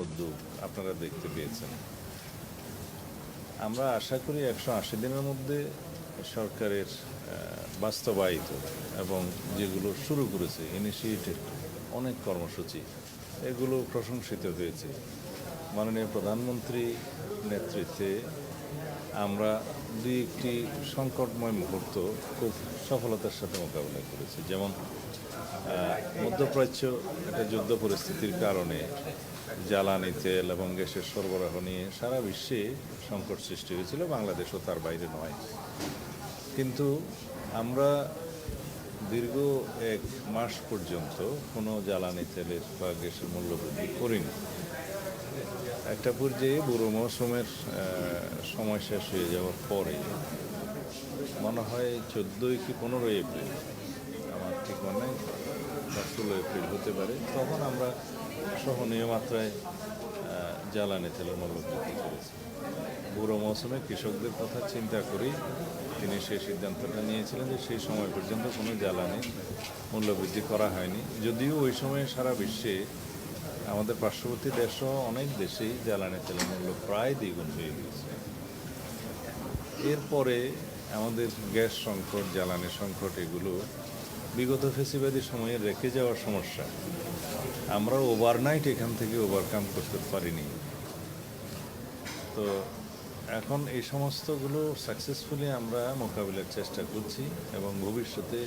উদ্যোগ আপনারা দেখতে পেয়েছেন। আমরা আশা করি 180 দিনের মধ্যে সরকারের বাস্তবায়িত এবং যেগুলো শুরু করেছে ইনিশিয়েটেড অনেক কর্মসূচি, এগুলো প্রশংসিত হয়েছে। মাননীয় প্রধানমন্ত্রী নেতৃত্বে আমরা দুই একটি সংকটময় মুহূর্ত খুব সফলতার সাথে মোকাবিলা করেছি। যেমন মধ্যপ্রাচ্য একটা যুদ্ধ পরিস্থিতির কারণে জ্বালানি তেল এবং গ্যাসের সরবরাহ নিয়ে সারা বিশ্বে সংকট সৃষ্টি হয়েছিল, বাংলাদেশও তার বাইরে নয়। কিন্তু আমরা দীর্ঘ 1 মাস পর্যন্ত কোনো জ্বালানি তেলের বা গ্যাসের মূল্য বৃদ্ধি করিনি। একটা পর্যায়ে বুড়ো মৌসুমের সময় শেষ হয়ে যাওয়ার পরে মনে হয় 14 কি 15 এপ্রিল, আমার ঠিক মনে নেই, বা 16 এপ্রিল হতে পারে, তখন আমরা সহনীয় মাত্রায় জ্বালানি তেলের মূল্য বৃদ্ধি করেছি। বুড়ো মৌসুমে কৃষকদের কথা চিন্তা করেই তিনি সেই সিদ্ধান্তটা নিয়েছিলেন যে সেই সময় পর্যন্ত কোনো জ্বালানি মূল্য বৃদ্ধি করা হয়নি। যদিও ওই সময়ে সারা বিশ্বে আমাদের পার্শ্ববর্তী দেশসহ অনেক দেশেই জ্বালানি তেলের মূল্য প্রায় দ্বিগুণ হয়ে গেছে। এরপরে আমাদের গ্যাস সংকট, জ্বালানি সংকট, এগুলো বিগত ফেসিবাদী সময়ে রেখে যাওয়ার সমস্যা আমরা ওভারনাইট এখান থেকে ওভারকাম করতে পারিনি। তো এখন এই সমস্তগুলো সাকসেসফুলি আমরা মোকাবিলার চেষ্টা করছি এবং ভবিষ্যতে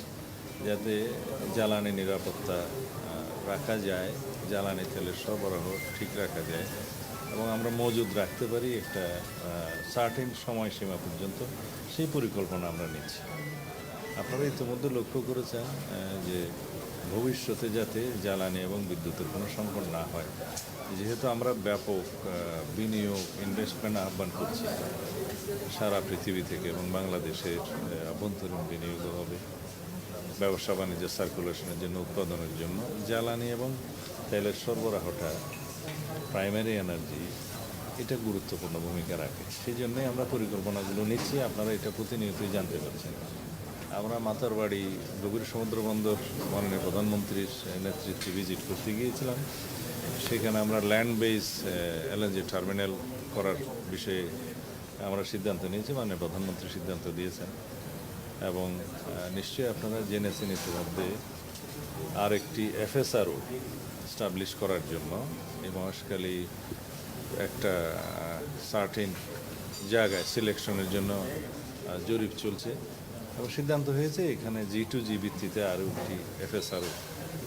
যাতে জ্বালানি নিরাপত্তা রাখা যায়, জ্বালানি তেলের সরবরাহ ঠিক রাখা যায় এবং আমরা মজুদ রাখতে পারি একটা সার্টেন সময়সীমা পর্যন্ত, সেই পরিকল্পনা আমরা নিচ্ছি। আপনারা ইতিমধ্যে লক্ষ্য করেছেন যে ভবিষ্যতে যাতে জ্বালানি এবং বিদ্যুতের কোনো সংকট না হয়, যেহেতু আমরা ব্যাপক বিনিয়োগ, ইনভেস্টমেন্ট আহ্বান করছি সারা পৃথিবী থেকে, এবং বাংলাদেশের অভ্যন্তরীণ বিনিয়োগও হবে ব্যবসা বাণিজ্য সার্কুলেশনের জন্য, উৎপাদনের জন্য। জ্বালানি এবং তেলের সরবরাহটা, প্রাইমারি এনার্জি, এটা গুরুত্বপূর্ণ ভূমিকা রাখে। সেই জন্যই আমরা পরিকল্পনাগুলো নিচ্ছি। আপনারা এটা প্রতিনিয়তই জানতে পারছেন। আমরা মাতারবাড়ি গভীর সমুদ্র বন্দর মাননীয় প্রধানমন্ত্রীর নেতৃত্বে ভিজিট করতে গিয়েছিলাম। সেখানে আমরা ল্যান্ড বেস এলএনজি টার্মিনাল করার বিষয়ে আমরা সিদ্ধান্ত নিয়েছি, মাননীয় প্রধানমন্ত্রী সিদ্ধান্ত দিয়েছেন। এবং নিশ্চয়ই আপনারা জেনেছেন ইতিমধ্যে আরেকটি এফএসআরও স্টাবলিশ করার জন্য এই মহেশখালী একটা সার্টেন জায়গায় সিলেকশনের জন্য জরিপ চলছে এবং সিদ্ধান্ত হয়েছে এখানে G2G ভিত্তিতে আরও একটি এফএসআরও,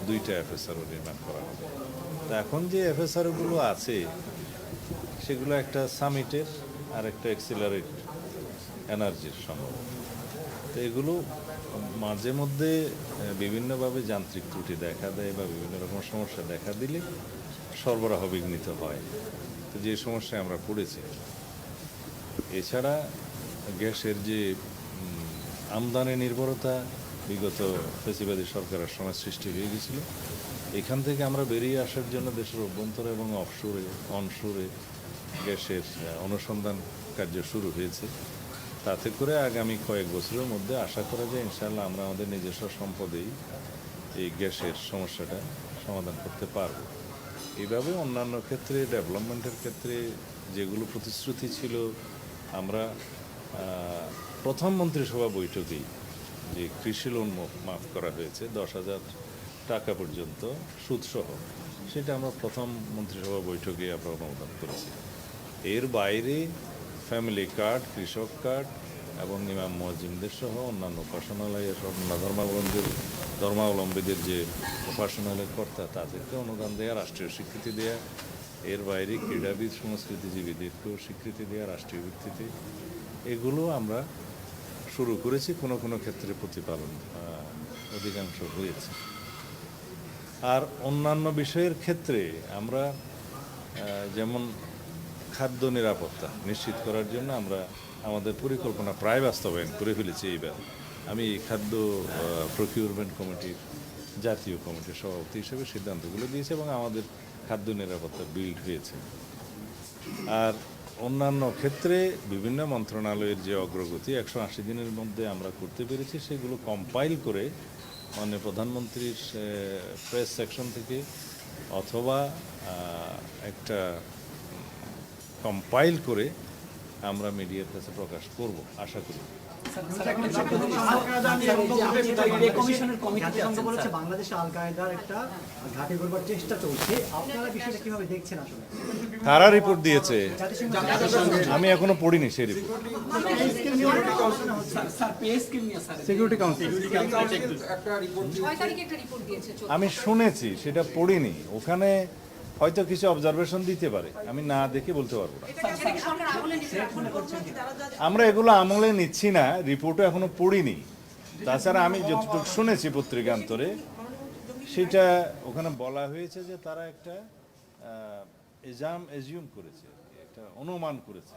2টা এফএসআরও নির্মাণ করা হবে। তো এখন যে এফএসআরওগুলো আছে সেগুলো একটা সামিটের আর একটা এক্সিলারেট এনার্জির সম্ভব। তো এগুলো মাঝে মধ্যে বিভিন্নভাবে যান্ত্রিক ত্রুটি দেখা দেয় বা বিভিন্ন রকম সমস্যা দেখা দিলে সরবরাহ বিঘ্নিত হয়। তো যে সমস্যায় আমরা পড়েছি, এছাড়া গ্যাসের যে আমদানি নির্ভরতা বিগত ফেসিবাদী সরকারের সময় সৃষ্টি হয়ে গেছিল, এখান থেকে আমরা বেরিয়ে আসার জন্য দেশের অভ্যন্তরে এবং অনশোরে গ্যাসের অনুসন্ধান কার্য শুরু হয়েছে। তাতে করে আগামী কয়েক বছরের মধ্যে আশা করা যায় ইনশাআল্লাহ আমরা আমাদের নিজস্ব সম্পদেই এই গ্যাসের সমস্যাটা সমাধান করতে পারব। এইভাবে অন্যান্য ক্ষেত্রে, ডেভেলপমেন্টের ক্ষেত্রে যেগুলো প্রতিশ্রুতি ছিল, আমরা প্রথম মন্ত্রিসভা বৈঠকেই যে কৃষি লোন মাফ করা হয়েছে 10,000 টাকা পর্যন্ত সুদসহ, সেটা আমরা প্রথম মন্ত্রিসভা বৈঠকে আমরা অনুমোদন করেছি। এর বাইরে ফ্যামিলি কার্ড, কৃষক কার্ড এবং ইমাম মুয়াজ্জিনদের সহ অন্যান্য উপাসনালয়ের ধর্মাবলম্বীদের যে উপাসনালয়ের কর্তা, তাদেরকে অনুদান দেওয়া, রাষ্ট্রীয় স্বীকৃতি দেওয়া, এর বাইরে ক্রীড়াবিদ, সংস্কৃতিজীবীদেরকেও স্বীকৃতি দেওয়া রাষ্ট্রীয় ভিত্তিতে, এগুলো আমরা শুরু করেছি। কোনো কোনো ক্ষেত্রে প্রতিপালন অধিকাংশ হয়েছে। আর অন্যান্য বিষয়ের ক্ষেত্রে আমরা যেমন খাদ্য নিরাপত্তা নিশ্চিত করার জন্য আমরা আমাদের পরিকল্পনা প্রায় বাস্তবায়ন করে ফেলেছি এইবার। আমি খাদ্য প্রকিউরমেন্ট কমিটির, জাতীয় কমিটির সভাপতি হিসেবে সিদ্ধান্তগুলো দিয়েছি এবং আমাদের খাদ্য নিরাপত্তা বিল্ড হয়েছে। আর অন্যান্য ক্ষেত্রে বিভিন্ন মন্ত্রণালয়ের যে অগ্রগতি 180 দিনের মধ্যে আমরা করতে পেরেছি, সেগুলো কম্পাইল করে মাননীয় প্রধানমন্ত্রীর প্রেস সেকশন থেকে অথবা একটা কম্পাইল করে আমরা মিডিয়ার কাছে প্রকাশ করব আশা করি। বাংলাদেশে আল কায়েদার একটা ঘাঁটি করবার চেষ্টা চলছে, আপনারা বিষয়টা কিভাবে দেখছেন আসলে? কারা রিপোর্ট দিয়েছে আমি এখনো পড়িনি সেই রিপোর্ট। সিকিউরিটি কাউন্সিল আমি শুনেছি, সেটা পড়িনি। ওখানে হয়তো কিছু অবজারভেশন দিতে পারে, আমি না দেখে বলতে পারবো না। আমরা এগুলো আমলে নিচ্ছি না, রিপোর্টও এখনো পড়িনি। তাছাড়া আমি যতটুকু শুনেছি পত্রিকান্তরে, সেটা ওখানে বলা হয়েছে যে তারা একটা এজিউম করেছে, একটা অনুমান করেছে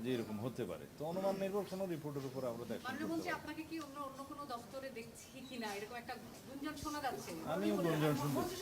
যে এরকম হতে পারে। তো অনুমান নির্ভর কোনো রিপোর্টের উপর আমরা দেখি। আপনাকে কি অন্য কোনো দপ্তরে দেখছি কিনা এরকম একটা গুঞ্জন শোনা যাচ্ছে। আমিও গুঞ্জন শুনছি।